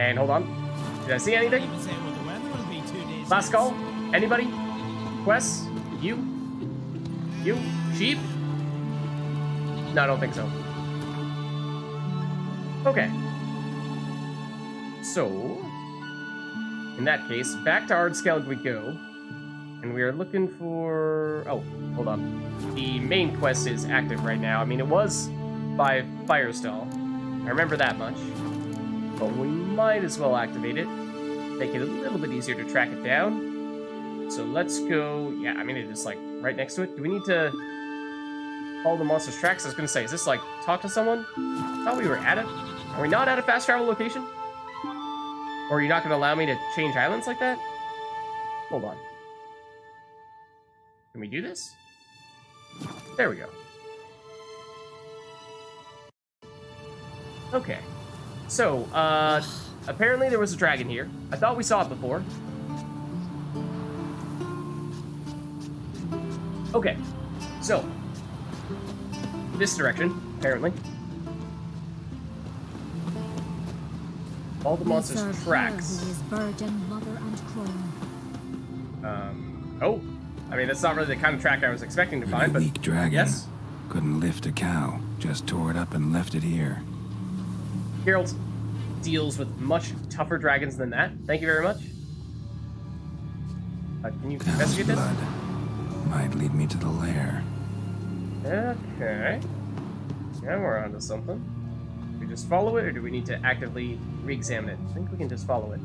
And hold on. Did I see anything? Last call? Anybody? Quests? You? You? Sheep? No, I don't think so. Okay. So, in that case, back to Ardskellig we go. And we are looking for... Oh, hold on. The main quest is active right now. I mean, it was by Firestall. I remember that much. But we might as well activate it. Make it a little bit easier to track it down. So let's go... Yeah, I mean, it is, like, right next to it. Do we need to follow the monster's tracks? I was going to say, is this, like, talk to someone? I thought we were at it. Are we not at a fast travel location? Or are you not going to allow me to change islands like that? Hold on. Can we do this? There we go. Okay. So, apparently there was a dragon here. I thought we saw it before. Okay. So, this direction, apparently. All the monsters' tracks. Oh. I mean, that's not really the kind of track I was expecting to find, but weak dragon. Yes? Couldn't lift a cow. Just tore it up and left it here. Geralt deals with much tougher dragons than that. Thank you very much. Can you Cow's investigate this? blood might lead me to the lair. Okay. Yeah, we're onto something. Do we just follow it, or do we need to actively re-examine it? I think we can just follow it.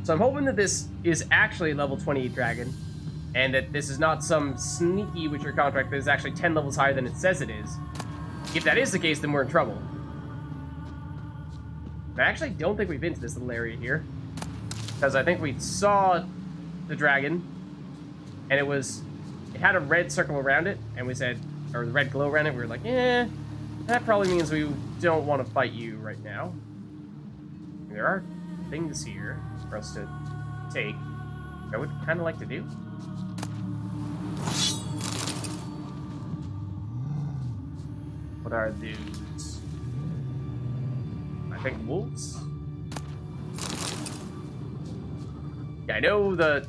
So I'm hoping that this is actually a level 28 dragon, and that this is not some sneaky Witcher contract that is actually 10 levels higher than it says it is. If that is the case, then we're in trouble. I actually don't think we've been to this little area here, because I think we saw the dragon, and it had a red circle around it, and we said, or the red glow around it, we were like, eh, that probably means we don't want to fight you right now. There are things here for us to take. I would kind of like to do. What are these? I think wolves? Yeah, I know the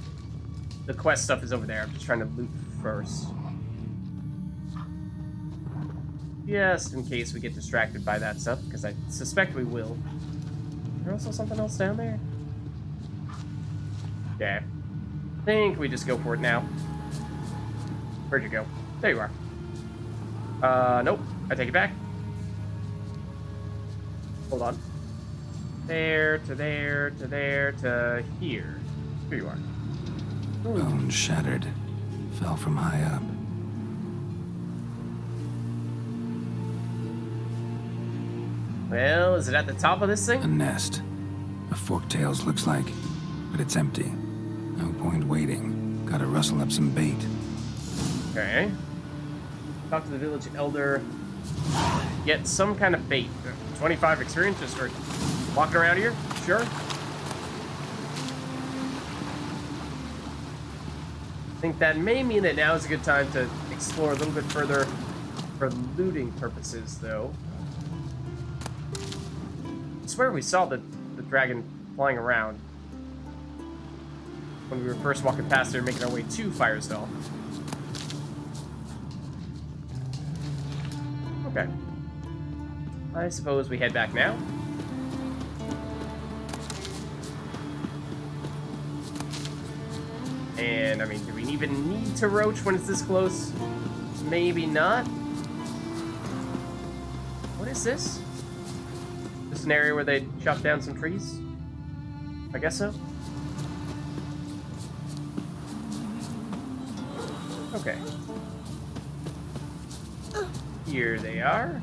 quest stuff is over there. I'm just trying to loot first. Just in case we get distracted by that stuff, because I suspect we will. Is there also something else down there? Okay. I think we just go for it now. Where'd you go? There you are. Nope. I take it back. Hold on. There, to there, to there, to here. Here you are. Bone shattered. Fell from high up. Well, is it at the top of this A thing? nest. A forktails looks like, but it's empty. No point waiting. Gotta rustle up some bait. Okay. Talk to the village elder. Get some kind of bait. 25 experience just for walking around here? Sure. I think that may mean that now is a good time to explore a little bit further for looting purposes, though. I swear we saw the dragon flying around when we were first walking past there, making our way to Firestall. Okay. I suppose we head back now. And, I mean, do we even need to roach when it's this close? Maybe not. What is this? This is an area where they chop down some trees? I guess so. Okay. Here they are.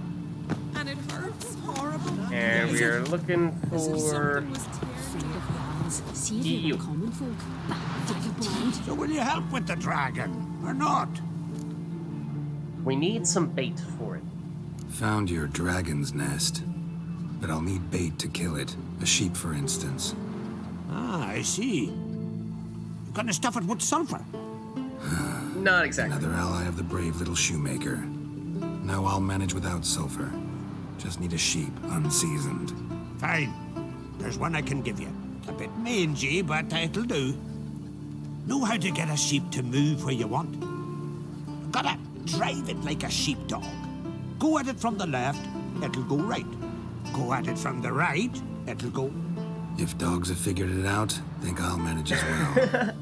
And it hurts horrible. And we are looking for you. So will you help with the dragon, or not? We need some bait for it. Found your dragon's nest. But I'll need bait to kill it. A sheep, for instance. Ah, I see. You're gonna stuff it with sulfur. Not exactly. Another ally of the brave little shoemaker. No, I'll manage without sulfur. Just need a sheep, unseasoned. Fine. There's one I can give you. A bit mangy, but it'll do. Know how to get a sheep to move where you want. Gotta drive it like a sheepdog. Go at it from the left, it'll go right. Go at it from the right, it'll go... If dogs have figured it out, think I'll manage as well.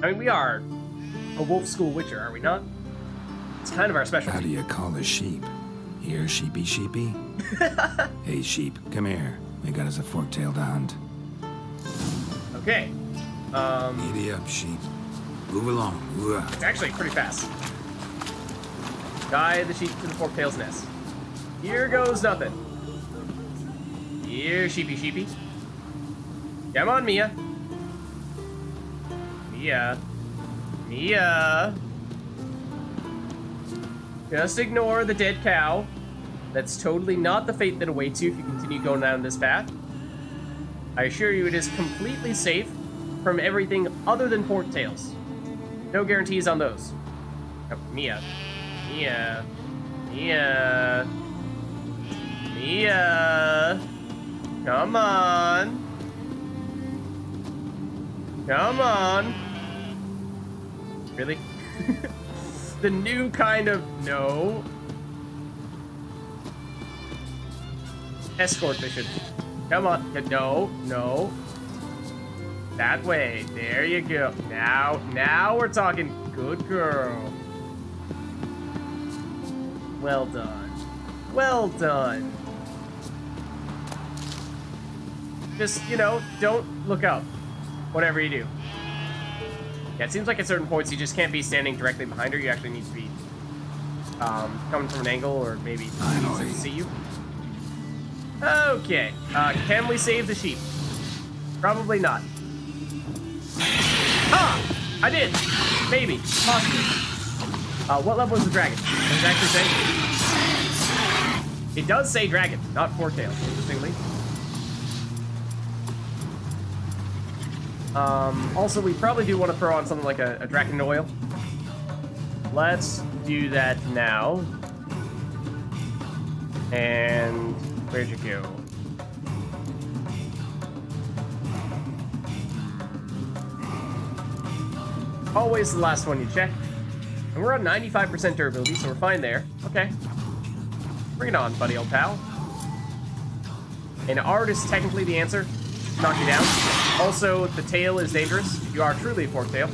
I mean, we are a wolf school witcher, are we not? It's kind of our specialty. How do you call a sheep? Here, sheepy sheepy? Hey, sheep, come here. We got us a fork-tailed hound. Okay. Giddy up, sheep. Move along. Ooh. It's actually pretty fast. Guide the sheep to the fork-tail's nest. Here goes nothing. Here, sheepy sheepy. Come on, Mia. Mia. Mia. Just ignore the dead cow. That's totally not the fate that awaits you if you continue going down this path. I assure you it is completely safe from everything other than fork-tails. No guarantees on those. Oh, Mia. Mia. Mia. Mia. Come on. Come on. Really? The new kind of... No. Escort mission. Come on. No. No. That way. There you go. Now we're talking. Good girl. Well done. Well done. Just, you know, don't look up. Whatever you do. Yeah, it seems like at certain points you just can't be standing directly behind her. You actually need to be coming from an angle or maybe Finally. see you. Okay. Can we save the sheep? Probably not. Ah! I did! Maybe. Possibly. What level is the dragon? Does it actually say? It does say dragon, not fork-tail, interestingly. Also, we probably do want to throw on something like a Draken oil. Let's do that now. And where'd you go? Always the last one you check. And we're on 95% durability, so we're fine there. Okay. Bring it on, buddy old pal. An art is technically the answer. Knock you down. Also, the tail is dangerous. You are truly a fork tail.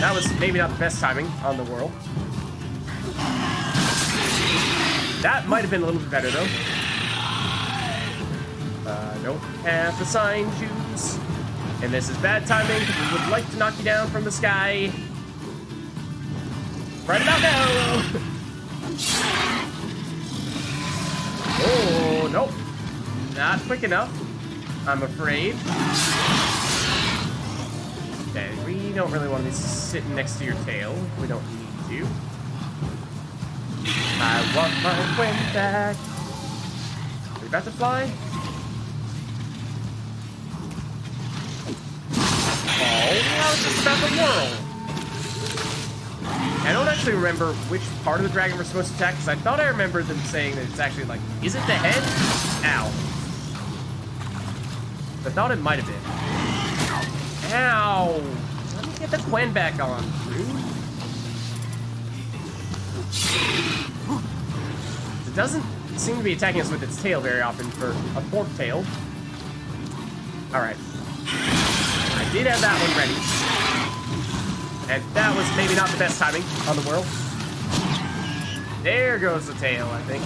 That was maybe not the best timing on the whirl. That might have been a little bit better, though. Don't have the sign juice. And this is bad timing, because we would like to knock you down from the sky. Right about now! Oh, nope. Not quick enough, I'm afraid. Okay, we don't really want to be sitting next to your tail. We don't need to. I want my wind back. Are we about to fly? Oh, now it's just about the whirl. I don't actually remember which part of the dragon we're supposed to attack, because I thought I remembered them saying that it's actually like, is it the head? Ow. I thought it might have been. Ow! Let me get the Quen back on, dude. It doesn't seem to be attacking us with its tail very often for a fork tail. Alright. I did have that one ready. And that was maybe not the best timing on the whirl. There goes the tail, I think.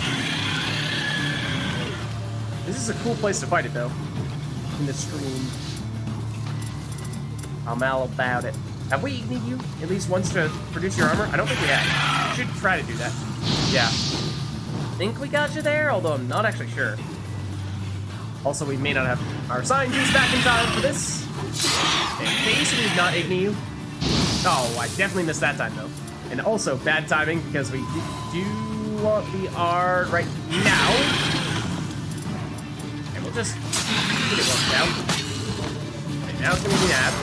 This is a cool place to fight it, though. In the stream. I'm all about it. Have we eaten you at least once to produce your armor? I don't think we have. We should try to do that. Yeah. I think we got you there, although I'm not actually sure. Also, we may not have our sign juice back in time for this. In case we've not eaten you. Oh, I definitely missed that time, though. And also, bad timing, because we do want the art right now. And we'll just get it once down. And now it's going to be nab.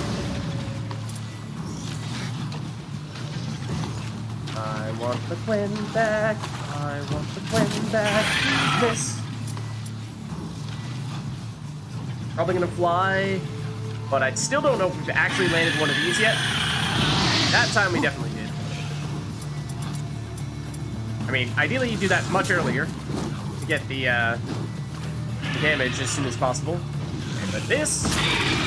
I want the Quinn back. I want the Quinn back. Miss. Probably gonna fly, but I still don't know if we've actually landed one of these yet. That time we definitely did. I mean, ideally you do that much earlier to get the damage as soon as possible. Okay, but this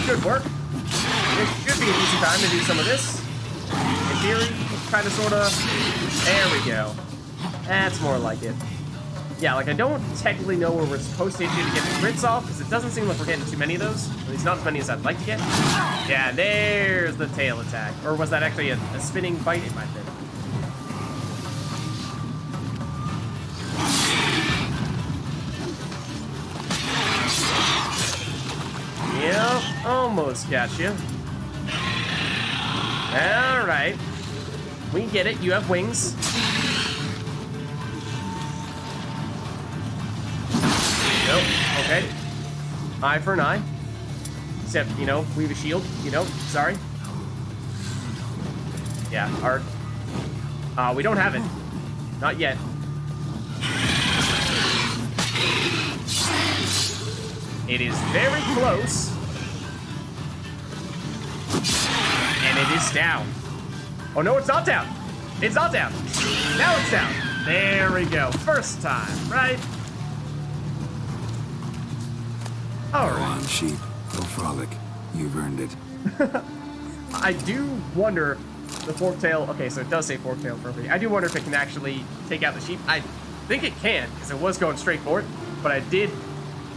should work. It should be a decent time to do some of this. In theory, kind of, sort of. There we go. That's more like it. Yeah, like I don't technically know where we're supposed to hit you to get the crits off, because it doesn't seem like we're getting too many of those. At least not as many as I'd like to get. Yeah, there's the tail attack. Or was that actually a spinning bite? It might have been. Yep, almost got you. Alright. We get it, you have wings. Nope, okay. Eye for an eye. Except, you know, we have a shield, you know, sorry. Yeah, our... we don't have it. Not yet. It is very close. And it is down. Oh no, it's not down. It's not down. Now it's down. There we go. First time, right? All right. Go on, sheep. Go frolic. You've earned it. I do wonder the forktail. Okay, so it does say forktail trophy. I do wonder if it can actually take out the sheep. I think it can, because it was going straight for it. But I did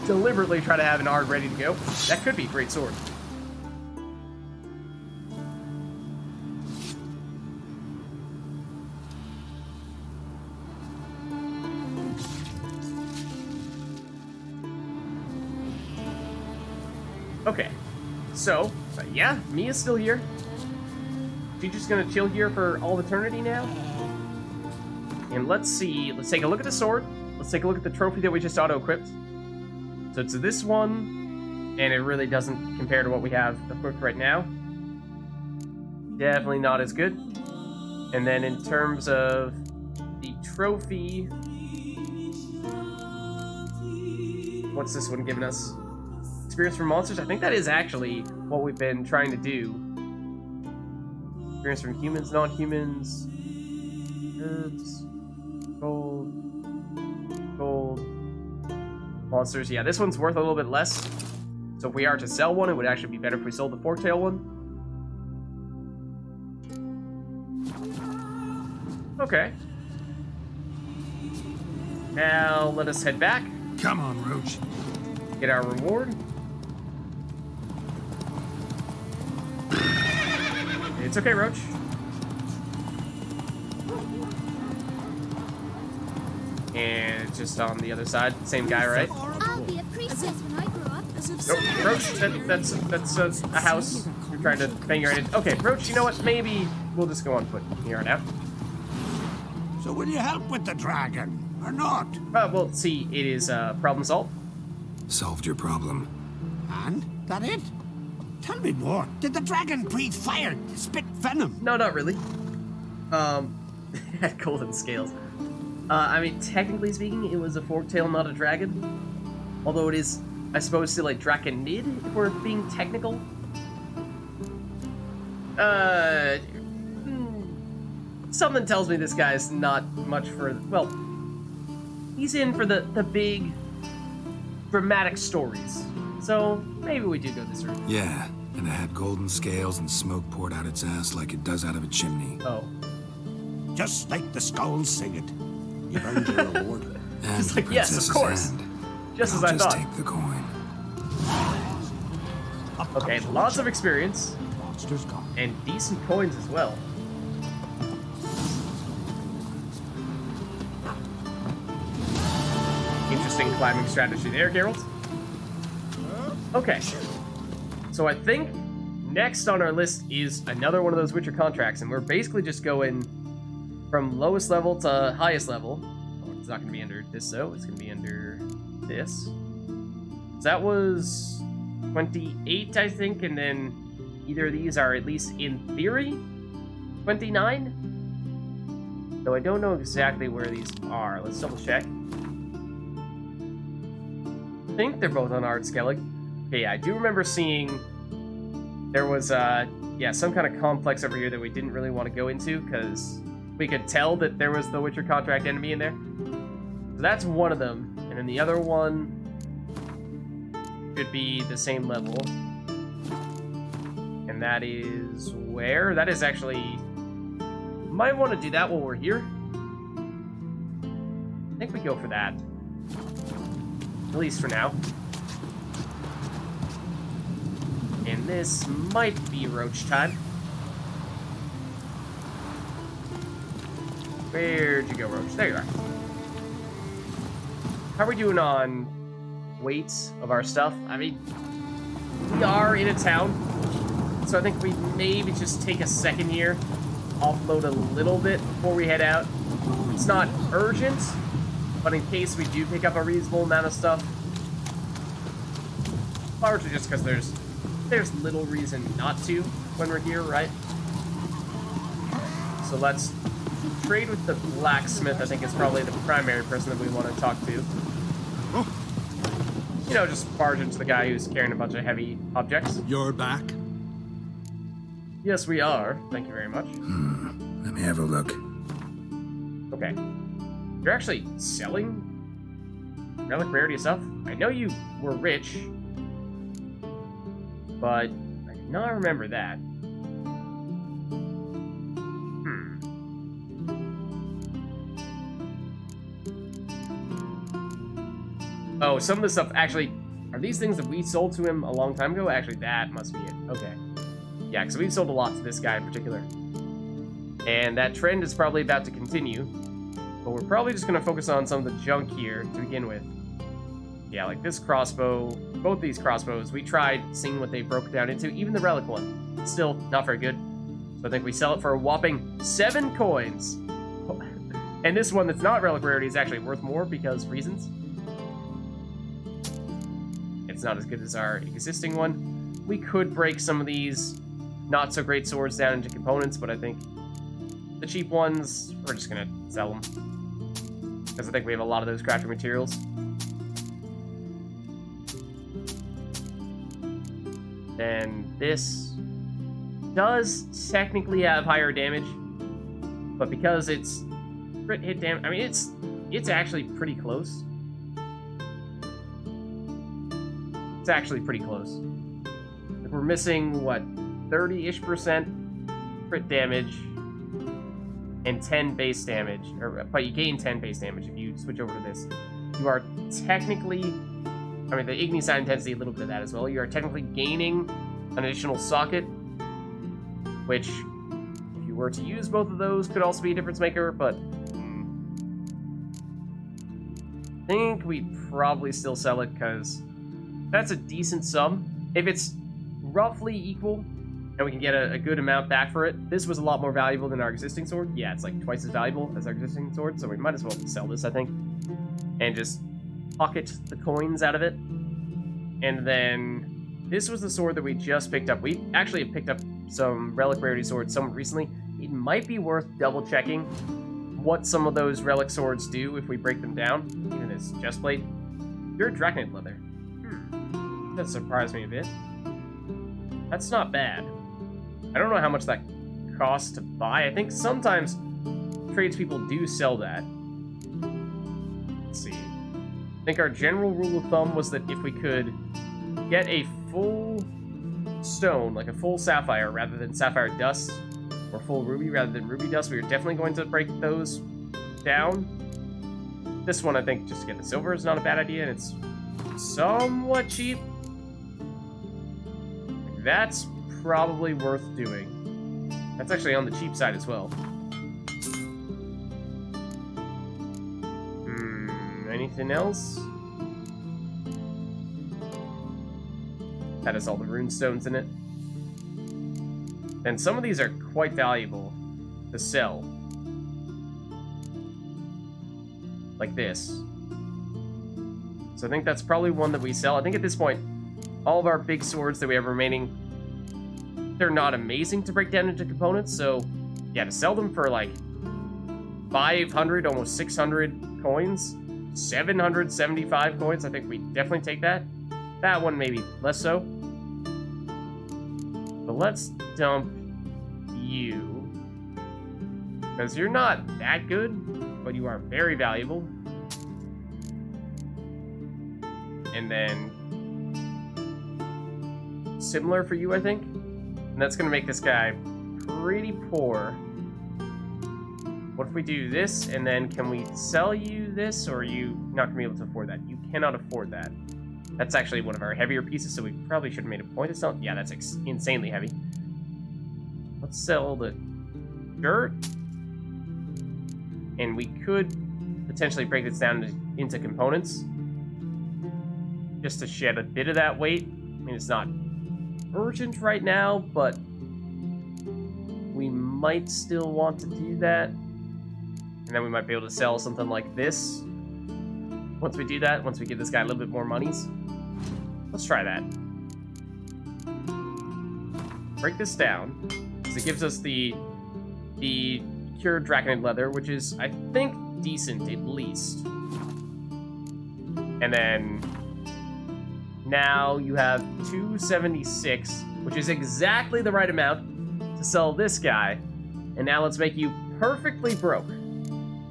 deliberately try to have an Ard ready to go. That could be a great sword. Okay, so, yeah, Mia's still here. She's just gonna chill here for all eternity now. And let's see, let's take a look at the sword. Let's take a look at the trophy that we just auto-equipped. So it's this one, and it really doesn't compare to what we have equipped right now. Definitely not as good. And then in terms of the trophy, what's this one giving us? Experience from monsters? I think that is actually what we've been trying to do. Experience from humans, non-humans, herbs, gold, monsters. Yeah, this one's worth a little bit less. So if we are to sell one, it would actually be better if we sold the forktail one. Okay. Now let us head back. Come on, Roach. Get our reward. It's okay, Roach. And it's just on the other side. Same guy, right? I'll be a priestess when I grow up. Nope, Roach, that's a house. You're trying to bang your head in. Okay, Roach, you know what? Maybe we'll just go on foot from here on out. So will you help with the dragon, or not? Well, see, it is problem solved. Solved your problem. And? That it? Tell me more. Did the dragon breathe fire, spit venom? No, not really. Had golden scales. I mean, technically speaking, it was a forktail, not a dragon. Although it is, I suppose, still a draconid, if we're being technical. Something tells me this guy's not much for, well, he's in for the big, dramatic stories. So, maybe we do go this route. Yeah, and it had golden scales and smoke poured out its ass like it does out of a chimney. Oh. Just like the skulls sing it. You've earned your reward. And It's the like, yes, of princess's course. hand. Just as I'll I just thought. take the coin. Okay, lots of experience. Monster's gone. And decent coins as well. Interesting climbing strategy there, Geralt. Okay. So I think next on our list is another one of those Witcher contracts, and we're basically just going from lowest level to highest level. Oh, it's not going to be under this, though. It's going to be under this. So that was 28, I think, and then either of these are, at least in theory, 29? Though I don't know exactly where these are. Let's double check. I think they're both on Ard Skellig. Okay, yeah, I do remember seeing there was, yeah, some kind of complex over here that we didn't really want to go into because we could tell that there was the Witcher contract enemy in there. So that's one of them. And then the other one should be the same level. And that is where? That is actually... Might want to do that while we're here. I think we go for that. At least for now. And this might be roach time. Where'd you go, roach? There you are. How are we doing on weights of our stuff? I mean, we are in a town, so I think we maybe just take a second here, offload a little bit before we head out. It's not urgent, but in case we do pick up a reasonable amount of stuff, largely just because there's little reason not to when we're here, right? So let's trade with the blacksmith. I think is probably the primary person that we want to talk to. You know, just barge into the guy who's carrying a bunch of heavy objects. You're back? Yes, we are. Thank you very much. Let me have a look. Okay. You're actually selling relic rarity stuff? I know you were rich, but I did not remember that. Oh, some of the stuff, actually, are these things that we sold to him a long time ago? Actually, that must be it. Okay. Yeah, because we sold a lot to this guy in particular. And that trend is probably about to continue. But we're probably just going to focus on some of the junk here to begin with. Yeah, like this crossbow, both these crossbows, we tried seeing what they broke down into, even the relic one. Still not very good. So I think we sell it for a whopping 7 coins. And this one that's not relic rarity is actually worth more because reasons. It's not as good as our existing one. We could break some of these not so great swords down into components, but I think the cheap ones, we're just gonna sell them. Because I think we have a lot of those crafting materials. Then this does technically have higher damage, but because it's crit hit damage, I mean, it's actually pretty close. It's actually pretty close. Like we're missing, what, 30-ish% crit damage and 10 base damage. But you gain 10 base damage if you switch over to this. You are technically, I mean, the Igni side intensity, a little bit of that as well. You are technically gaining an additional socket, which, if you were to use both of those, could also be a difference maker, but I think we'd probably still sell it because that's a decent sum. If it's roughly equal, and we can get a good amount back for it, this was a lot more valuable than our existing sword. Yeah, it's like twice as valuable as our existing sword, so we might as well sell this, I think, and just pocket the coins out of it. And then this was the sword that we just picked up. We actually have picked up some relic rarity swords somewhat recently. It might be worth double checking what some of those relic swords do if we break them down. Even this chest plate. Pure draconite leather. That surprised me a bit. That's not bad. I don't know how much that costs to buy. I think sometimes tradespeople do sell that. Let's see. I think our general rule of thumb was that if we could get a full stone, like a full sapphire rather than sapphire dust, or full ruby rather than ruby dust, we were definitely going to break those down. This one, I think, just to get the silver is not a bad idea, and it's somewhat cheap. That's probably worth doing. That's actually on the cheap side as well. Anything else? That has all the rune stones in it. And some of these are quite valuable to sell. Like this. So I think that's probably one that we sell. I think at this point, all of our big swords that we have remaining, they're not amazing to break down into components, so yeah, to sell them for like 500, almost 600 coins. 775 coins. I think we definitely take that. That one maybe less so. But let's dump you. Because you're not that good, but you are very valuable. And then similar for you, I think. And that's gonna make this guy pretty poor. What if we do this, and then can we sell you this, or are you not gonna be able to afford that? You cannot afford that. That's actually one of our heavier pieces, so we probably should have made a point of selling. Yeah, that's insanely heavy. Let's sell the dirt. And we could potentially break this down into components. Just to shed a bit of that weight. I mean, it's not urgent right now, but we might still want to do that. And then we might be able to sell something like this. Once we do that, once we give this guy a little bit more monies. Let's try that. Break this down. Because it gives us the cured draconid leather, which is, I think, decent at least. And then now you have 276, which is exactly the right amount to sell this guy. And now let's make you perfectly broke.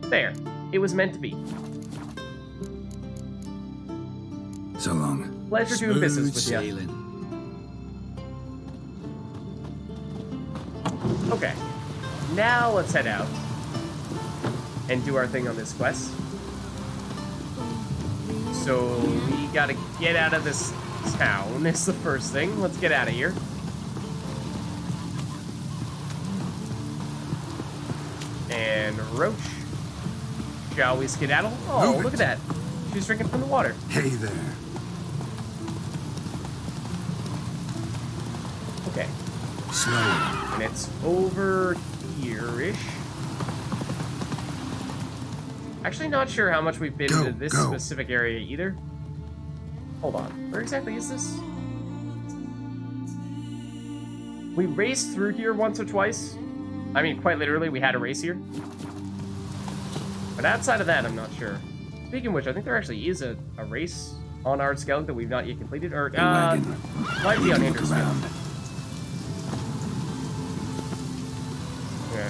There. It was meant to be. So long. Pleasure doing business with you. sailing. Okay. Now let's head out and do our thing on this quest. So we gotta get out of this town. It's the first thing. Let's get out of here. And Roach. Shall we skedaddle? Oh, Move look it. at that. She's drinking from the water. Hey there. Okay. Slayer. And it's over here-ish. Actually not sure how much we've been Go, into this go. specific area either. Hold on. Where exactly is this? We raced through here once or twice. I mean, quite literally, we had a race here. But outside of that, I'm not sure. Speaking of which, I think there actually is a race on our Skellig that we've not yet completed. Or, Hey, wagon. might be on Look Hinder's around. Yeah.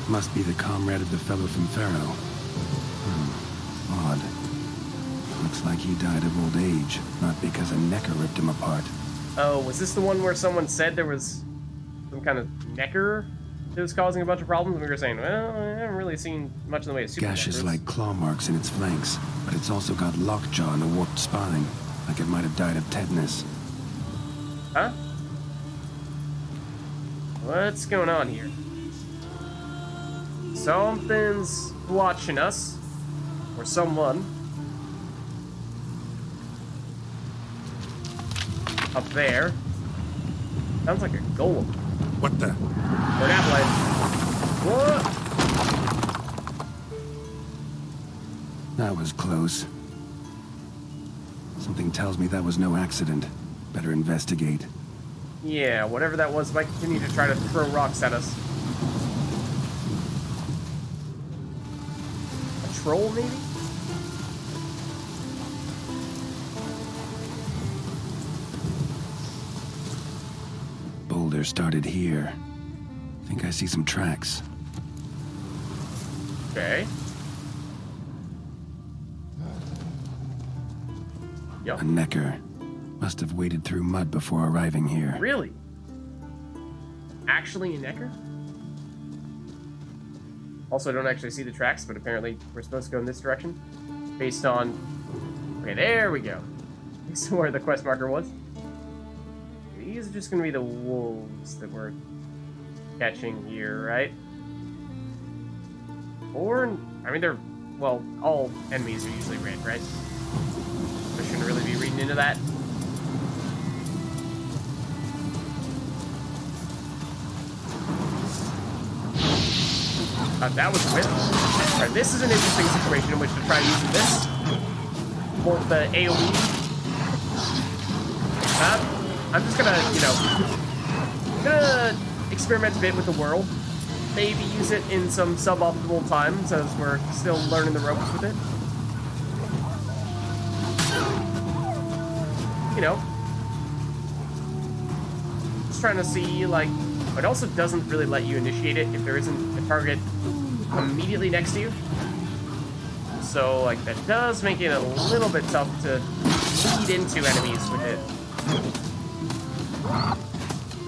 Must be the comrade of the fellow from Pharaoh. Odd. Looks like he died of old age, not because a necker ripped him apart. Oh, was this the one where someone said there was some kind of necker that was causing a bunch of problems? And we were saying, well, I haven't really seen much in the way of super Gashes neckers. like claw marks in its flanks, but it's also got lockjaw and a warped spine, like it might have died of tetanus. Huh? What's going on here? Something's watching us. Or someone. Up there. Sounds like a golem. What the? Or an avalanche. What? That was close. Something tells me that was no accident. Better investigate. Yeah, whatever that was might continue to try to throw rocks at us. A troll, maybe? Boulder started here. Think I see some tracks. Okay. Yup. A necker. Must have waded through mud before arriving here. Really? Actually a necker? Also, I don't actually see the tracks, but apparently we're supposed to go in this direction. Based on... Okay, there we go. This is where the quest marker was. These are just going to be the wolves that we're catching here, right? Or... I mean, they're... Well, all enemies are usually red, right? I shouldn't really be reading into that. That was a whip. Alright, this is an interesting situation in which to try using this for the AoE. I'm just gonna, I'm gonna experiment a bit with the world maybe use it in some suboptimal times as we're still learning the ropes with it. You know, just trying to see, like, it also doesn't really let you initiate it if there isn't a target immediately next to you. So, like, that does make it a little bit tough to lead into enemies with it.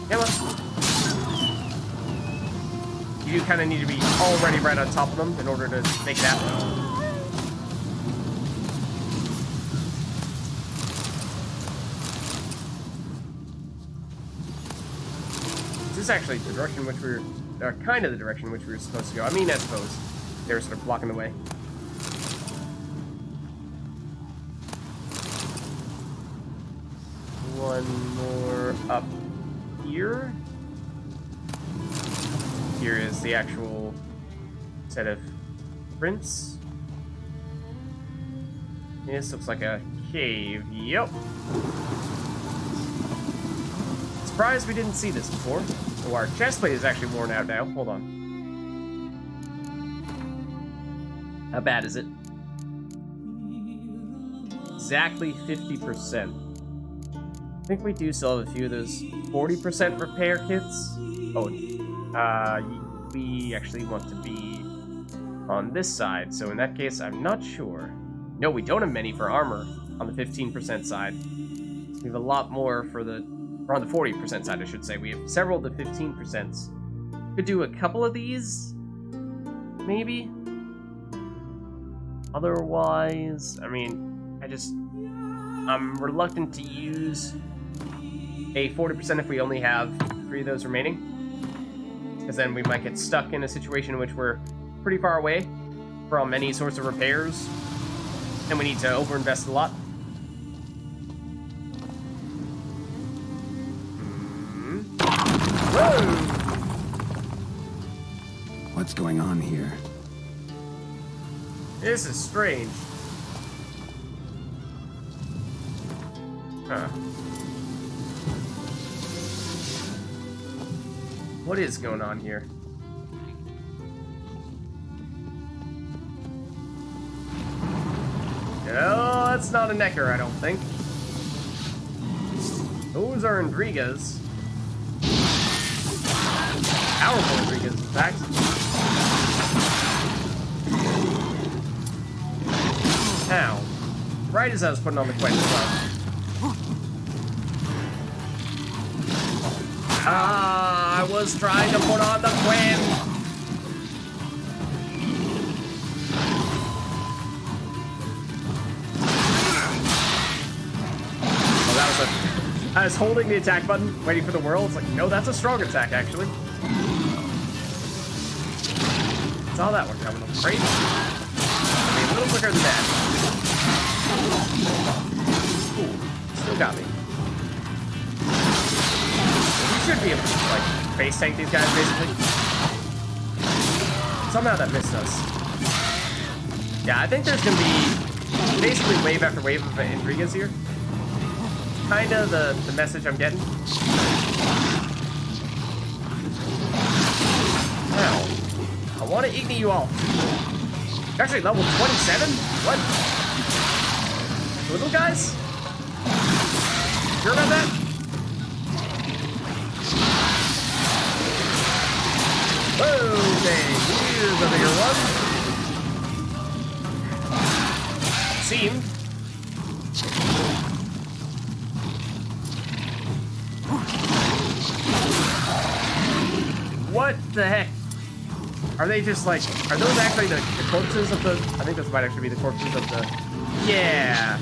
Yeah, well, you do kind of need to be already right on top of them in order to make it happen. Is this actually the direction in which we were, kind of the direction in which we were supposed to go? I mean, I suppose they were sort of blocking the way. One more up here. Here is the actual set of prints. This looks like a cave. Yep. Surprised we didn't see this before. Oh, our chest plate is actually worn out now. Hold on. How bad is it? Exactly 50%. I think we do still have a few of those 40% repair kits. Oh, we actually want to be on this side. So in that case, I'm not sure. No, we don't have many for armor on the 15% side. We have a lot more for the, or on the 40% side, I should say. We have several of the 15%s. Could do a couple of these, maybe. Otherwise, I mean, I'm reluctant to use a 40% if we only have 3 of those remaining. Because then we might get stuck in a situation in which we're pretty far away from any sorts of repairs. And we need to overinvest a lot. Whoa! What's going on here? This is strange. Huh. What is going on here? No, that's not a Necker, I don't think. Those are Intrigas. Powerful Intrigas, in fact. Now, right as I was putting on the quest as I was trying to put on the Quinn. Oh, that was I was holding the attack button, waiting for the whirl. It's like, no, that's a strong attack, actually. Saw that one coming. Great. I mean, a little quicker than that. Ooh, still got me. Should be able to, like, face tank these guys, basically. Somehow that missed us. Yeah, I think there's gonna be basically wave after wave of Intrigas here. Kinda the message I'm getting. Now, I want to ignite you all. You're actually level 27? What? Little guys? Sure about that? Okay, here's the bigger one. Seemed. What the heck? Are they just like, are those actually the corpses of the, I think those might actually be the corpses of the, yeah.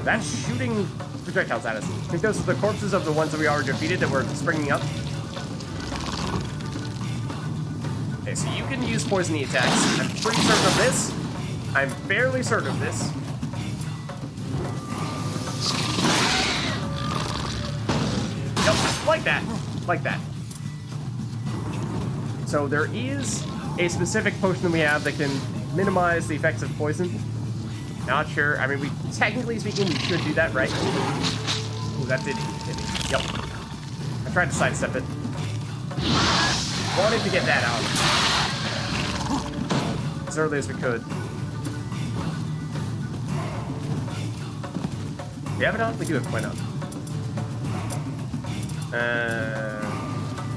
That's shooting projectiles at us. I think those are the corpses of the ones that we already defeated that were springing up. Okay, so you can use poisoning attacks. I'm pretty certain of this. I'm fairly certain of this. Yep, like that. Like that. So there is a specific potion that we have that can minimize the effects of poison. Not sure. I mean, technically speaking, we should do that, right? Ooh, that did hit me. Yep. I tried to sidestep it. Wanted to get that out as early as we could. Do we have it on? We do have Quinn on.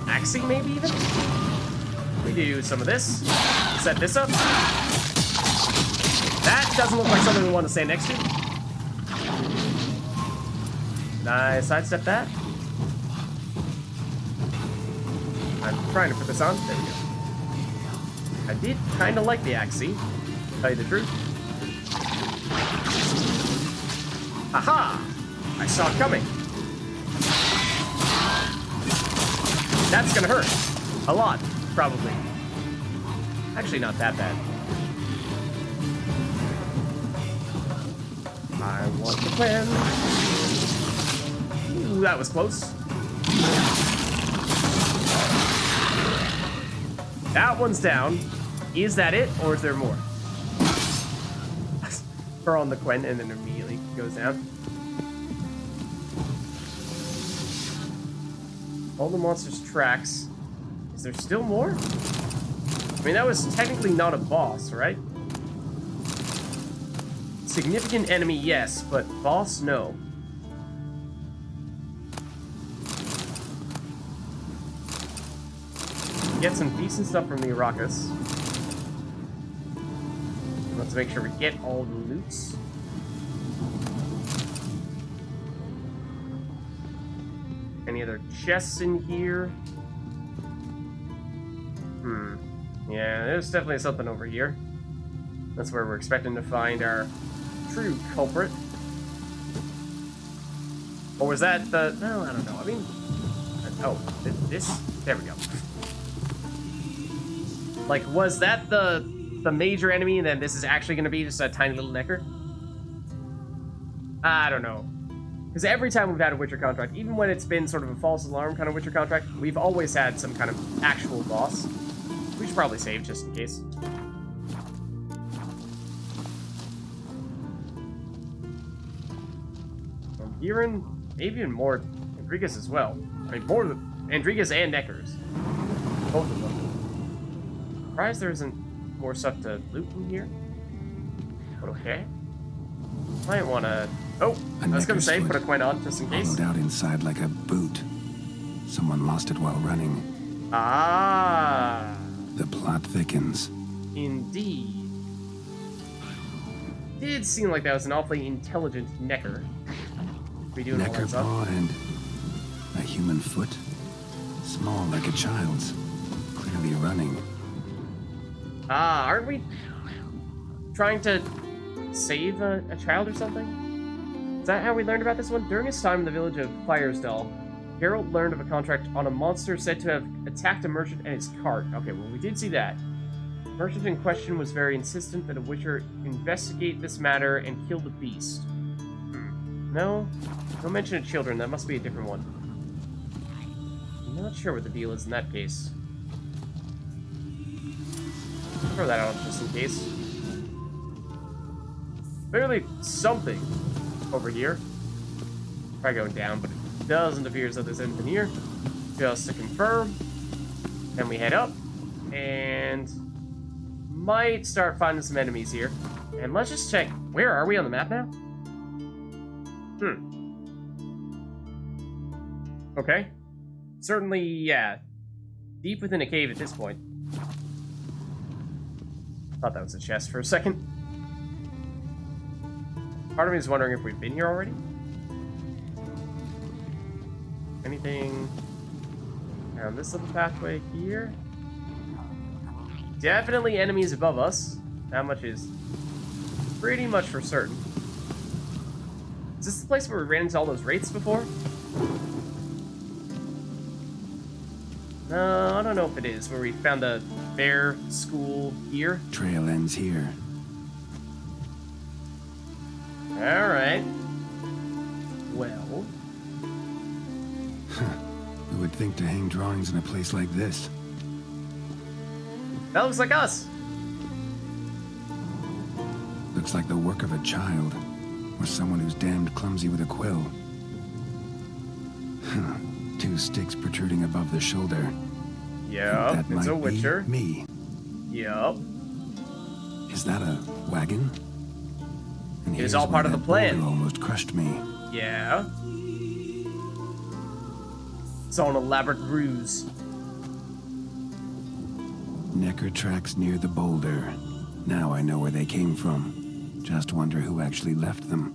Axing maybe even? We do some of this. Set this up. That doesn't look like something we want to stand next to. Nice, sidestep that. I'm trying to put this on. There we go. I did kind of like the Axie, to tell you the truth. Aha! I saw it coming. That's gonna hurt. A lot, probably. Actually, not that bad. I want to win. Ooh, that was close. That one's down. Is that it, or is there more? Throw on the Quen and then immediately goes down. All the monsters' tracks. Is there still more? I mean, that was technically not a boss, right? Significant enemy, yes, but boss, no. Get some decent stuff from the Arrakis. Let's make sure we get all the loots. Any other chests in here? Yeah, there's definitely something over here. That's where we're expecting to find our true culprit. Or was that the... No, I don't know. I mean... Oh, this... There we go. Like, was that the major enemy, and then this is actually going to be just a tiny little necker? I don't know. Because every time we've had a Witcher contract, even when it's been sort of a false alarm kind of Witcher contract, we've always had some kind of actual boss. We should probably save just in case. Giran, maybe even more Andrigas as well. I mean, more Andrigas and Neckers. Both of them. Surprised there isn't more stuff to loot in here. But okay. Might want to... Oh, I was going to say, put a Quen on just in case. Hollowed out inside like a boot. Someone lost it while running. Ah. The plot thickens. Indeed. Did seem like that was an awfully intelligent Necker. Redoing all that Necker stuff. paw and a human foot. Small like a child's. Clearly running. Ah, aren't we trying to save a child or something? Is that how we learned about this one? During his time in the village of Firesdal, Geralt learned of a contract on a monster said to have attacked a merchant and his cart. Okay, well, we did see that. The merchant in question was very insistent that a Witcher investigate this matter and kill the beast. No? No mention of children. That must be a different one. I'm not sure what the deal is in that case. Throw that out just in case. Clearly something over here. Try going down, but it doesn't appear as though there's anything here. Just to confirm. Then we head up. And might start finding some enemies here. And let's just check. Where are we on the map now? Okay. Certainly, yeah. Deep within a cave at this point. Thought that was a chest for a second. Part of me is wondering if we've been here already. Anything down this little pathway here? Definitely enemies above us. That much is pretty much for certain. Is this the place where we ran into all those wraiths before? No, I don't know if it is, where we found the bear school here. Trail ends here. Alright. Well. Who would think to hang drawings in a place like this? That looks like us. Looks like the work of a child. Or someone who's damned clumsy with a quill. 2 sticks protruding above the shoulder. Yep, That it's might a be Witcher. me. Yep. Is that a wagon? And It was here's all part where of the that plan. boulder almost crushed me. Yeah. It's all an elaborate ruse. Necker tracks near the boulder. Now I know where they came from. Just wonder who actually left them.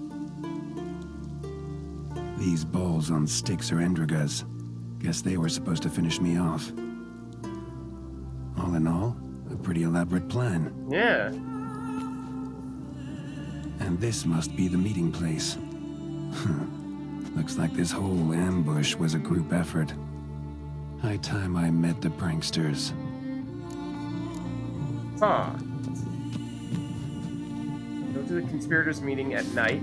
These balls on sticks are Endrigas. Guess they were supposed to finish me off. All in all, a pretty elaborate plan. Yeah. And this must be the meeting place. Looks like this whole ambush was a group effort. High time I met the pranksters. Huh. Go to the conspirators meeting at night.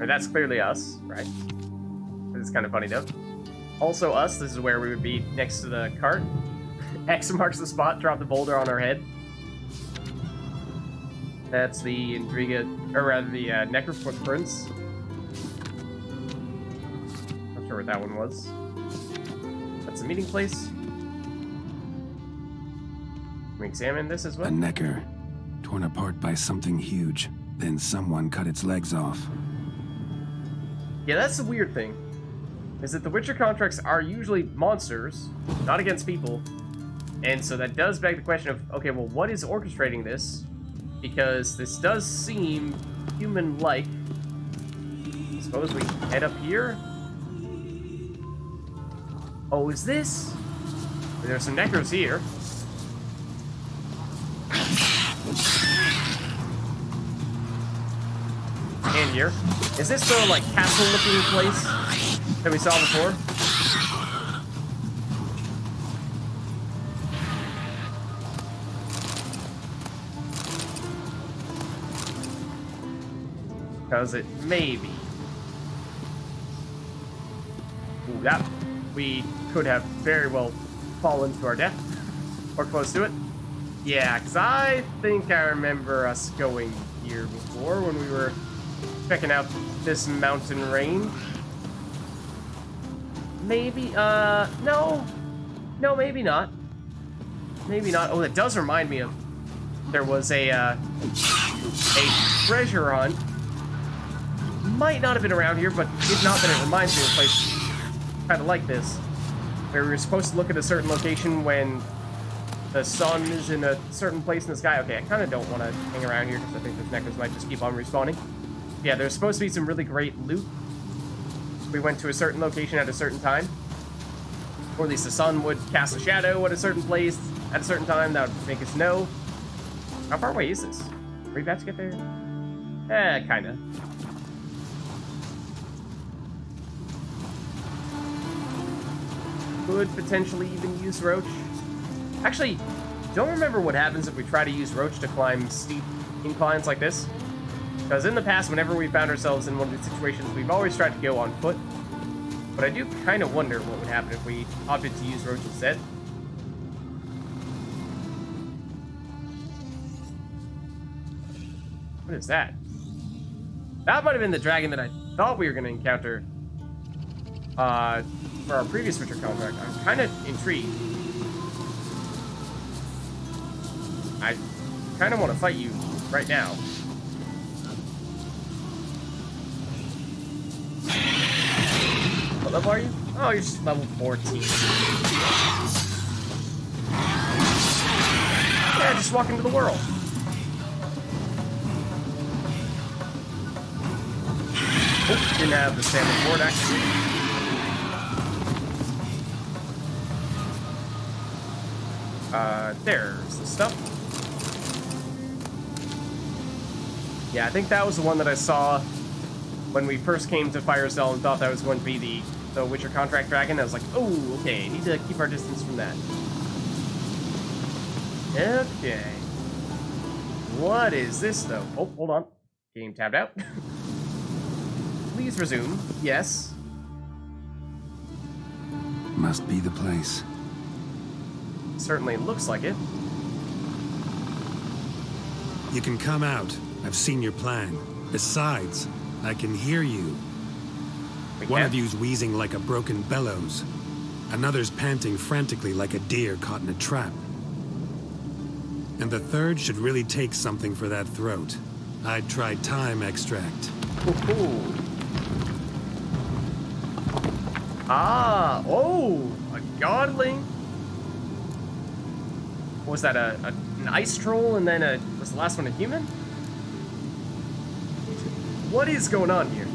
Or that's clearly us, right? This is kind of funny though. Also us, this is where we would be next to the cart. X marks the spot, drop the boulder on our head. That's the Intriga, or rather the Necker footprints. Not sure what that one was. That's the meeting place. Can we examine this as well? A Necker, torn apart by something huge. Then someone cut its legs off. Yeah, that's the weird thing. Is that the Witcher contracts are usually monsters, not against people. And so that does beg the question of, okay, well, what is orchestrating this? Because this does seem human-like. Suppose we head up here? Oh, is this? There's some Neckers here. And here. Is this the, like, castle-looking place that we saw before? Because it may be. Ooh, that we could have very well fallen to our death. Or close to it. Yeah, because I think I remember us going here before when we were checking out this mountain range. Maybe, no. No, maybe not. Maybe not. Oh, that does remind me of... There was a treasure hunt. Might not have been around here, but if not, then it reminds me of a place kind of like this. Where we were supposed to look at a certain location when the sun is in a certain place in the sky. Okay, I kind of don't want to hang around here because I think those Neckers might just keep on respawning. Yeah, there's supposed to be some really great loot. We went to a certain location at a certain time. Or at least the sun would cast a shadow at a certain place at a certain time. That would make us know. How far away is this? Are we about to get there? Kinda. Could potentially even use Roach. Actually, don't remember what happens if we try to use Roach to climb steep inclines like this. Because in the past, whenever we found ourselves in one of these situations, we've always tried to go on foot. But I do kind of wonder what would happen if we opted to use Roach instead. What is that? That might have been the dragon that I thought we were going to encounter for our previous Witcher contract. I'm kind of intrigued. I kind of want to fight you right now. What level are you? Oh, you're just level 14. Yeah, just walk into the world. Oh, didn't have the standard board actually. There's the stuff. Yeah, I think that was the one that I saw when we first came to Firecell and thought that was going to be the Witcher contract dragon. I was like, oh, okay, need to keep our distance from that. Okay. What is this, though? Oh, hold on. Game tabbed out. Please resume. Yes. Must be the place. Certainly looks like it. You can come out. I've seen your plan. Besides, I can hear you. We One can. of you's wheezing like a broken bellows. Another's panting frantically like a deer caught in a trap. And the third should really take something for that throat. I'd try thyme extract. Ooh. Ah, oh, a godling. What was that, an ice troll and then was the last one a human? What is going on here?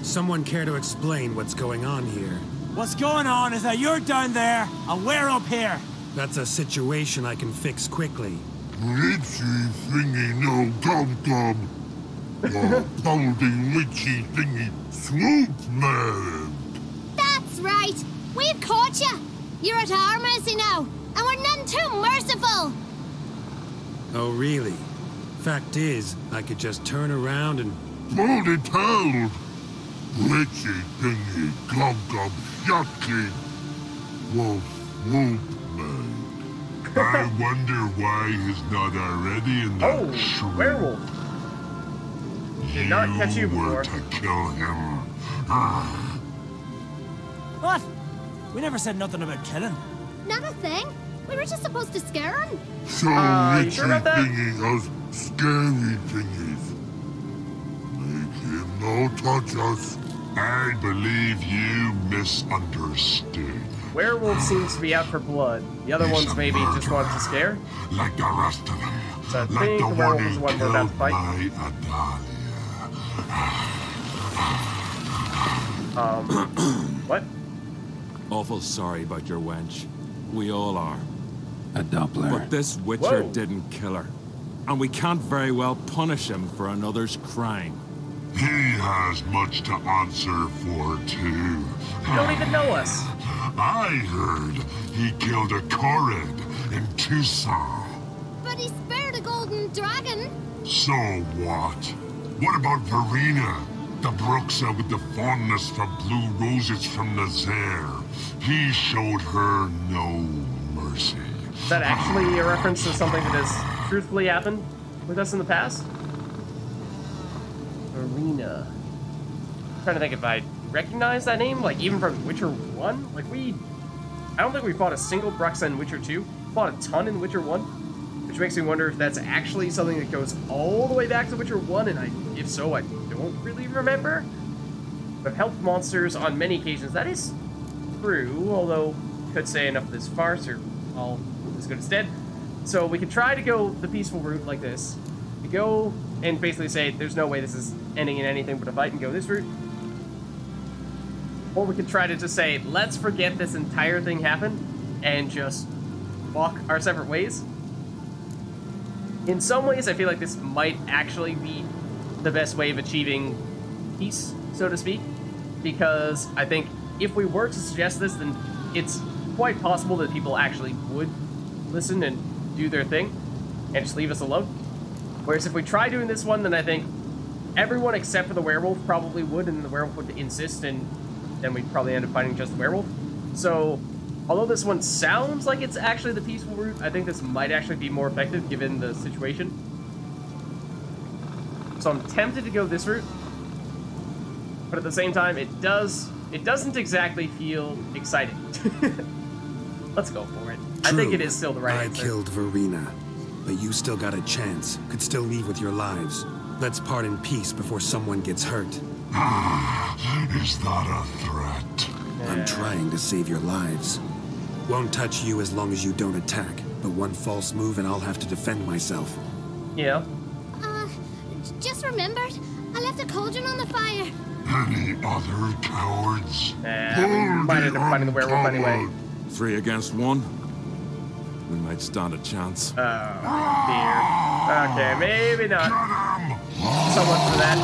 Someone care to explain what's going on here? What's going on is that you're down there and we're up here. That's a situation I can fix quickly. Witchy thingy no gum-gum. Holding witchy thingy swoop man. That's right. We've caught you. You're at our mercy now, and we're none too merciful. Oh, really? Fact is, I could just turn around and... Hold it held. Witchy thingy gum-gum yucky. Wolf swoop man. I wonder why he's not already in the Oh, werewolf. Did not catch you before. were to kill him. What? We never said nothing about killing. Not a thing. We were just supposed to scare him. So you witchy sure about that? thingy has scary thingies. Make him no touch us. I believe you misunderstood. Werewolf seems to be out for blood. The other ones maybe just wanted to scare. Like the rest of them. So I like think the the werewolf is who the one we're about to killed fight. my Adalia. What? Awful sorry about your wench. We all are. A Doppler. But this Witcher Whoa. didn't kill her. And we can't very well punish him for another's crime. He has much to answer for, too. You don't even know us. I heard he killed a Korid in Tucson. But he spared a golden dragon. So what? What about Verena? The Bruxa with the fondness for blue roses from Nazaire. He showed her no mercy. Is that actually a reference to something that has truthfully happened with us in the past? Arena. I'm trying to think if I recognize that name, like even from Witcher 1. Like I don't think we fought a single Bruxa in Witcher 2. Fought a ton in Witcher 1, which makes me wonder if that's actually something that goes all the way back to Witcher 1, and if so, I don't really remember. But I've helped monsters on many occasions. That is true, although could say enough of this farce, or all is good instead. So we could try to go the peaceful route like this. We go and basically say there's no way this is ending in anything but a fight and go this route. Or we could try to just say, let's forget this entire thing happened and just walk our separate ways. In some ways, I feel like this might actually be the best way of achieving peace, so to speak, because I think if we were to suggest this, then it's quite possible that people actually would listen and do their thing and just leave us alone. Whereas if we try doing this one, then I think everyone except for the werewolf probably would, and the werewolf would insist, and then we'd probably end up fighting just the werewolf. So, although this one sounds like it's actually the peaceful route, I think this might actually be more effective given the situation. So I'm tempted to go this route, but at the same time, it doesn't exactly feel exciting. Let's go for it. I think it is still the right I answer. killed Verena, but you still got a chance. Could still leave with your lives. Let's part in peace before someone gets hurt. Is that a threat? I'm trying to save your lives. Won't touch you as long as you don't attack, but one false move and I'll have to defend myself. Yeah. Just remembered, I left a cauldron on the fire. Any other cowards? We might end up fighting the werewolf anyway. 3 against 1. We might stand a chance. Oh, dear. Okay, maybe not. So much for that.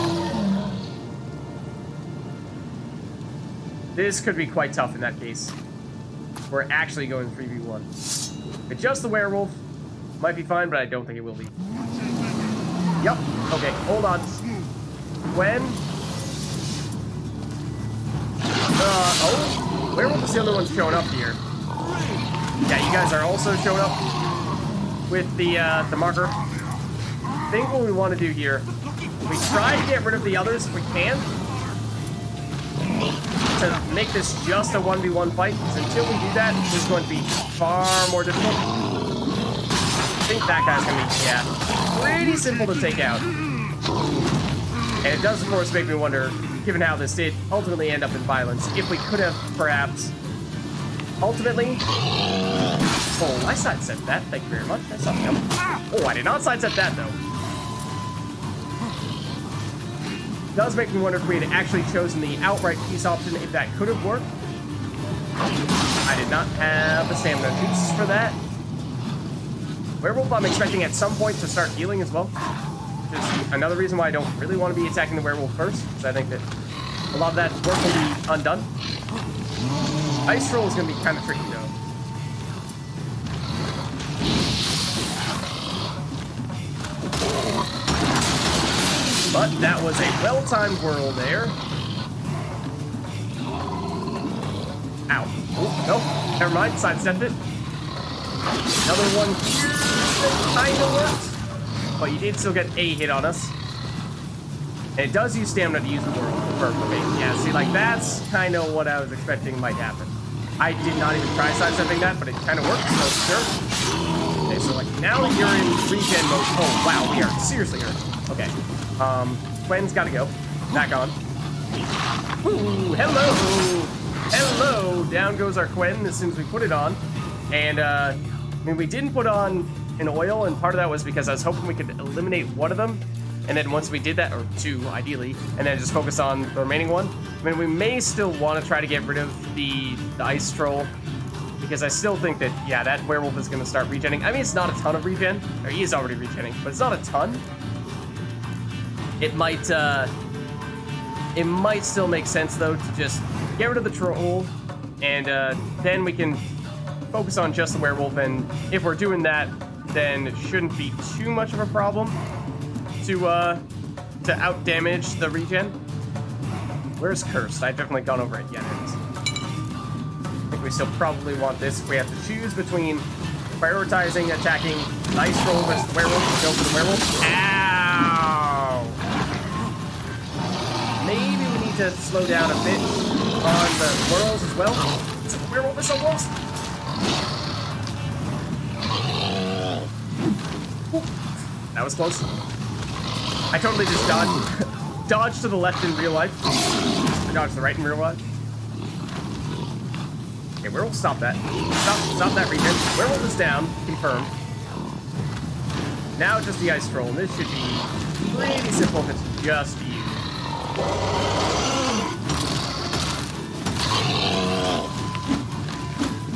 This could be quite tough in that case. We're actually going 3v1. But just the werewolf might be fine, but I don't think it will be. Yup. Okay, hold on. When? Oh, werewolf is the other one showing up here. Yeah, you guys are also showing up with the marker. I think what we want to do here, we try to get rid of the others if we can. to make this just a 1v1 fight, because until we do that, this is going to be far more difficult. I think that guy's going to be, yeah, pretty simple to take out. And it does, of course, make me wonder, given how this did ultimately end up in violence, if we could have perhaps ultimately... Oh, I sidestepped that. Thank you very much. I saw it coming. Oh, I did not sidestep that, though. It does make me wonder if we had actually chosen the outright peace option, if that could have worked. I did not have the stamina juice for that. Werewolf, I'm expecting at some point to start healing as well. Which is another reason why I don't really want to be attacking the werewolf first, because I think that a lot of that work will be undone. Ice Troll is going to be kind of tricky, though. But that was a well-timed whirl there. Ow. Oh, no. Never mind. Sidestepped it. Another one here that kind of worked. But you did still get a hit on us. And it does use stamina to use the whirl for me. Yeah, see, like, that's kind of what I was expecting might happen. I did not even try sidestepping that, but it kind of worked, so sure. Okay, so, like, now you're in regen mode. Oh, wow. We are seriously hurt. Okay. Gwen's gotta go. Back on. Ooh, hello! Hello! Down goes our Quen as soon as we put it on. And, I mean, we didn't put on an oil, and part of that was because I was hoping we could eliminate one of them. And then once we did that, or two, ideally, and then just focus on the remaining one. I mean, we may still want to try to get rid of the ice troll. Because I still think that, yeah, that werewolf is going to start regenning. I mean, it's not a ton of regen. Or he is already regenning, but it's not a ton. It might still make sense, though, to just get rid of the troll, and then we can focus on just the werewolf, and if we're doing that, then it shouldn't be too much of a problem to out-damage the regen. Where's Cursed? I've definitely gone over it. Yeah, there it is. I think we still probably want this if we have to choose between prioritizing attacking the ice troll versus the werewolf. Go for the werewolf. Ow! Maybe we need to slow down a bit on the whirls as well. So the werewolf is so close. Ooh, that was close. I totally just dodged to the left in real life. Or dodged to the right in real life. Okay, werewolf, stop that. Stop that regen. Werewolf is down. Confirmed. Now just the ice troll. And this should be pretty simple if it's just you.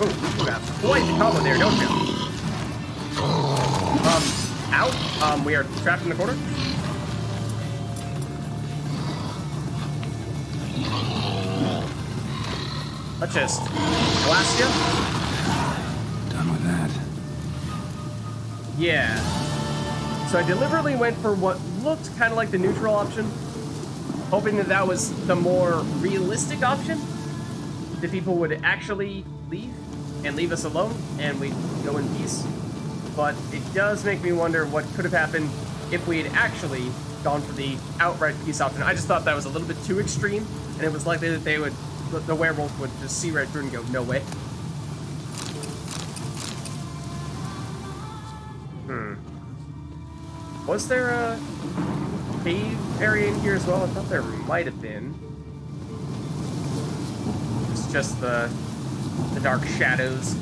Oh, you got quite the combo there, don't you? Out. We are trapped in the corner. Let's just blast you. Done with that. Yeah. So I deliberately went for what looked kind of like the neutral option, hoping that that was the more realistic option, that people would actually leave and leave us alone and we'd go in peace. But it does make me wonder what could have happened if we had actually gone for the outright peace option. I just thought that was a little bit too extreme, and it was likely that they would, the werewolf would just see right through and go, no way. Was there a cave area in here as well? I thought there might have been. It's just the dark shadows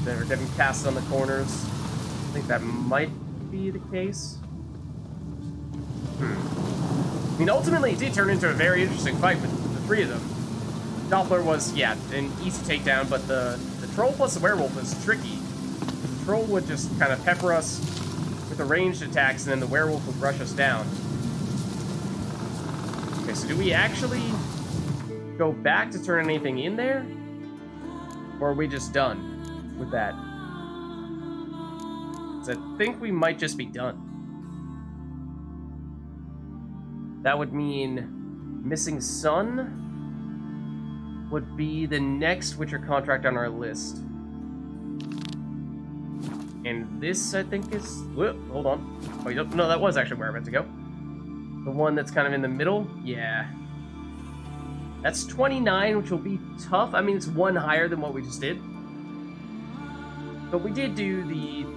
that are getting cast on the corners. I think that might be the case. I mean, ultimately, it did turn into a very interesting fight with the three of them. Doppler was, yeah, an easy takedown, but the troll plus the werewolf was tricky. The troll would just kind of pepper us with the ranged attacks, and then the werewolf would rush us down. Okay, so do we actually go back to turn anything in there? Or are we just done with that? 'Cause I think we might just be done. That would mean Missing Sun would be the next Witcher contract on our list. And this, I think, is... Whoop, hold on. Oh, no, that was actually where I meant to go. The one that's kind of in the middle? Yeah. That's 29, which will be tough. I mean, it's one higher than what we just did. But we did do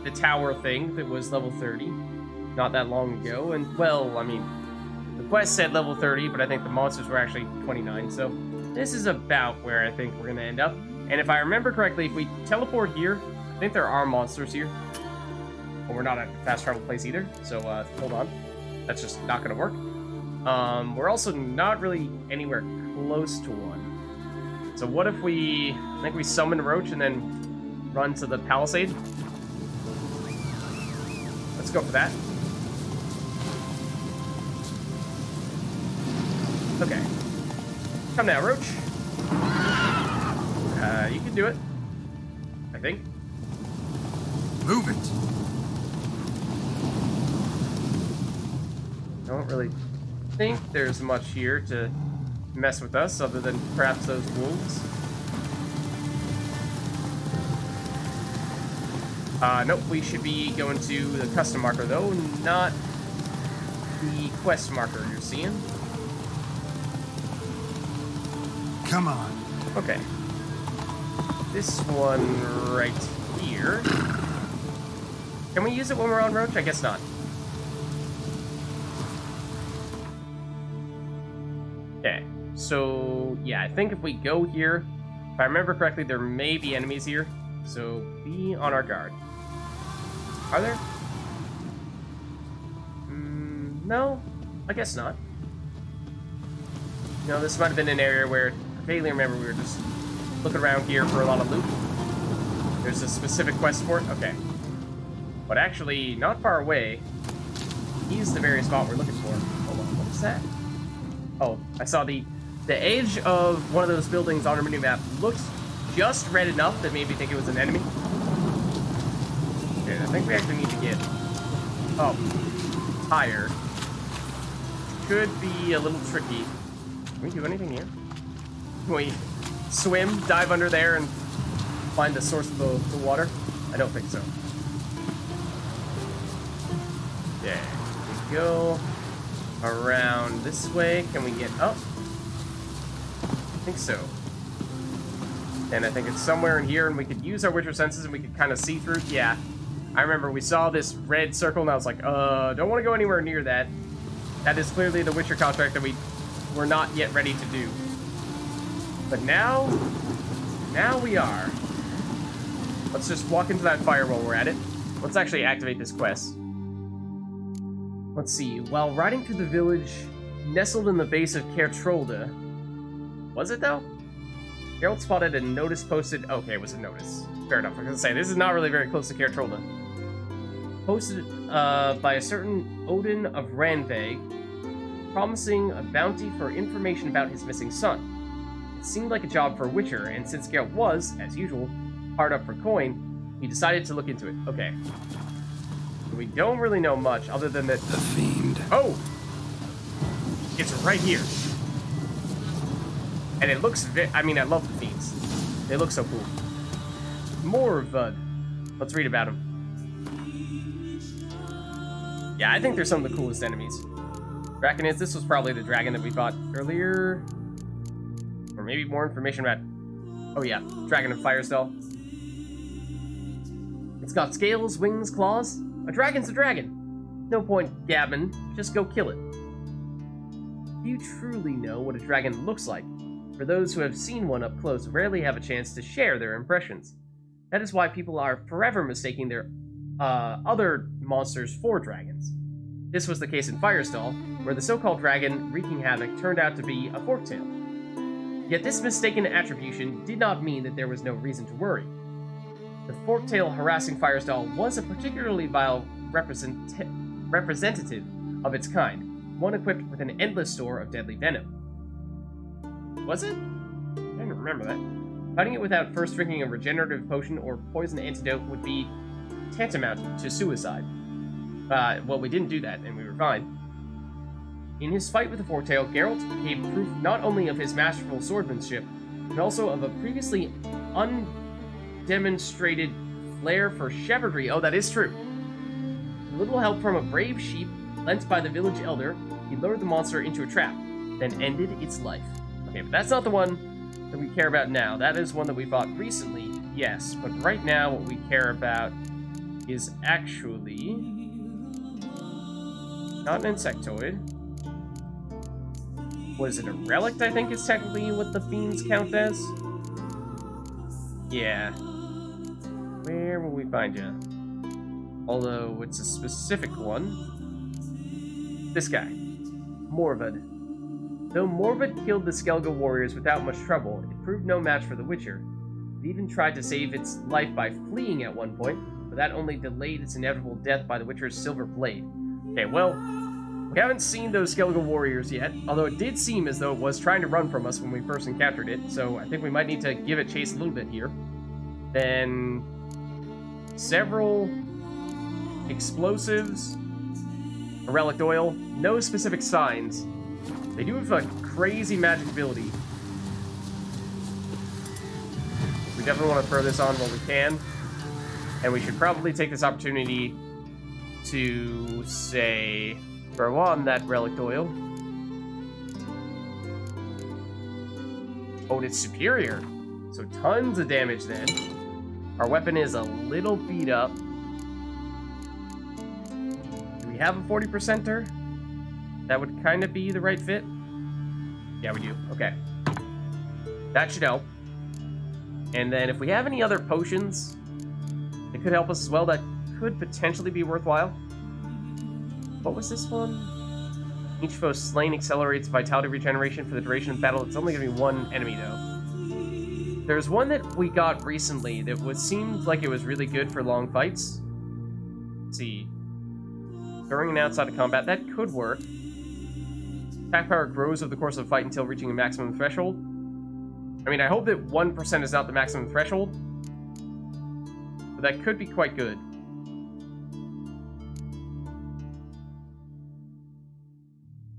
the tower thing that was level 30 not that long ago. And, well, I mean, the quest said level 30, but I think the monsters were actually 29. So this is about where I think we're going to end up. And if I remember correctly, if we teleport here, I think there are monsters here. But we're not at a fast travel place either. So, hold on. That's just not going to work. We're also not really anywhere close to one. So what if we, I think we summon Roach and then run to the palisade? Let's go for that. Okay. Come now, Roach. You can do it. I think. Move it. Don't really think there's much here to mess with us other than perhaps those wolves. Nope, we should be going to the custom marker though, not the quest marker you're seeing. Come on. Okay. This one right here. Can we use it when we're on Roach? I guess not. Okay, so yeah, I think if we go here, if I remember correctly, there may be enemies here, so be on our guard. Are there? No, I guess not. No, this might have been an area where, I vaguely remember we were just looking around here for a lot of loot. There's a specific quest for it? Okay. But actually, not far away, is the very spot we're looking for. Hold on, what is that? Oh, I saw the edge of one of those buildings on our minimap looked just red enough that made me think it was an enemy. Okay, I think we actually need to get up higher. Could be a little tricky. Can we do anything here? Can we swim, dive under there, and find the source of the water? I don't think so. Yeah, we go around this way. Can we get up? I think so. And I think it's somewhere in here, and we could use our Witcher senses, and we could kind of see through. Yeah, I remember we saw this red circle, and I was like, don't want to go anywhere near that. That is clearly the Witcher contract that we were not yet ready to do. But now we are. Let's just walk into that fire while we're at it. Let's actually activate this quest. Let's see. While riding through the village nestled in the base of Kertrolda, was it though? Geralt spotted a notice posted. Okay, it was a notice. Fair enough. I was gonna say this is not really very close to Kertrolda. Posted by a certain Odin of Ranveg, promising a bounty for information about his missing son. It seemed like a job for a Witcher, and since Geralt was, as usual, hard up for coin, he decided to look into it. Okay. We don't really know much other than that. The fiend. Oh! It's right here. And it looks I mean, I love the fiends. They look so cool. More Vud. Let's read about him. Yeah, I think they're some of the coolest enemies. Dragon this was probably the dragon that we fought earlier. Or maybe more information about... Oh yeah, Dragon of Firestall. It's got scales, wings, claws. A dragon's a dragon. No point gabbing, just go kill it. You truly know what a dragon looks like. For those who have seen one up close rarely have a chance to share their impressions. That is why people are forever mistaking their other monsters for dragons. This was the case in Firestall, where the so-called dragon wreaking havoc turned out to be a forktail. Yet this mistaken attribution did not mean that there was no reason to worry. The forktail harassing Firestall was a particularly vile representative of its kind, one equipped with an endless store of deadly venom. Was it? I don't remember that. Fighting it without first drinking a regenerative potion or poison antidote would be tantamount to suicide. Well, we didn't do that, and we were fine. In his fight with the Forktail, Geralt gave proof not only of his masterful swordsmanship, but also of a previously undemonstrated flair for shepherdry. Oh, that is true. With little help from a brave sheep lent by the village elder, he lured the monster into a trap, then ended its life. Okay, Okay, but that's not the one that we care about now. That is one that we bought recently, yes. But right now, what we care about is actually not an insectoid. Was it a relic, I think is technically what the fiends count as? Yeah. Where will we find you? Although it's a specific one. This guy. Morvad. Though Morvad killed the Skellige warriors without much trouble, it proved no match for the Witcher. It even tried to save its life by fleeing at one point, but that only delayed its inevitable death by the Witcher's silver blade. Okay, well, we haven't seen those Skellige warriors yet, although it did seem as though it was trying to run from us when we first encountered it, so I think we might need to give it chase a little bit here. Then several explosives, a relic oil, no specific signs. They do have a crazy magic ability. We definitely want to throw this on while we can, and we should probably take this opportunity to, say, throw on that relic oil. Oh, and it's superior. So tons of damage then. Our weapon is a little beat up. Do we have a 40%er? That would kind of be the right fit. Yeah, we do. Okay. That should help. And then if we have any other potions that could help us as well, that could potentially be worthwhile. What was this one? Each foe slain accelerates vitality regeneration for the duration of battle. It's only going to be one enemy, though. There's one that we got recently that seemed like it was really good for long fights. Let's see. During and outside of combat, that could work. Attack power grows over the course of the fight until reaching a maximum threshold. I mean, I hope that 1% is not the maximum threshold, but that could be quite good.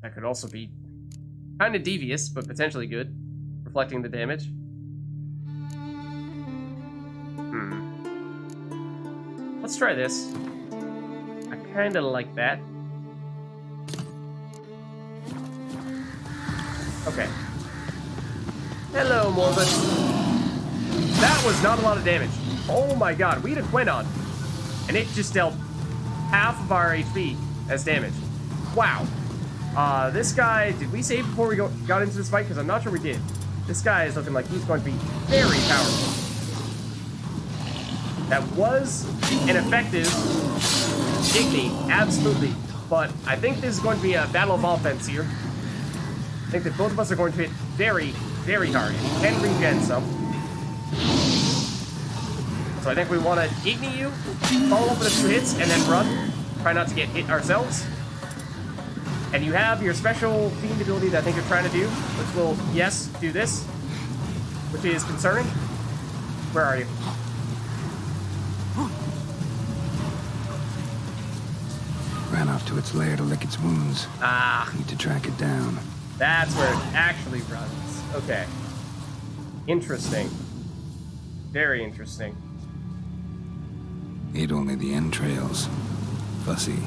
That could also be kind of devious, but potentially good, reflecting the damage. Let's try this. I kind of like that. Okay. Hello, Morvad. That was not a lot of damage. Oh my god, we had a Quenon, and it just dealt half of our HP as damage. Wow. This guy, did we save before we got into this fight? Because I'm not sure we did. This guy is looking like he's going to be very powerful. That was an effective Igni, absolutely. But I think this is going to be a battle of offense here. I think that both of us are going to hit very, very hard. And he can regen some. So I think we want to Igni you, follow up with a few hits, and then run. Try not to get hit ourselves. And you have your special fiend ability that I think you're trying to do, which will, yes, do this, which is concerning. Where are you? Ran off to its lair to lick its wounds. Ah. Need to track it down. That's where it actually runs. Okay. Interesting. Very interesting. Ate only the entrails. Fussy.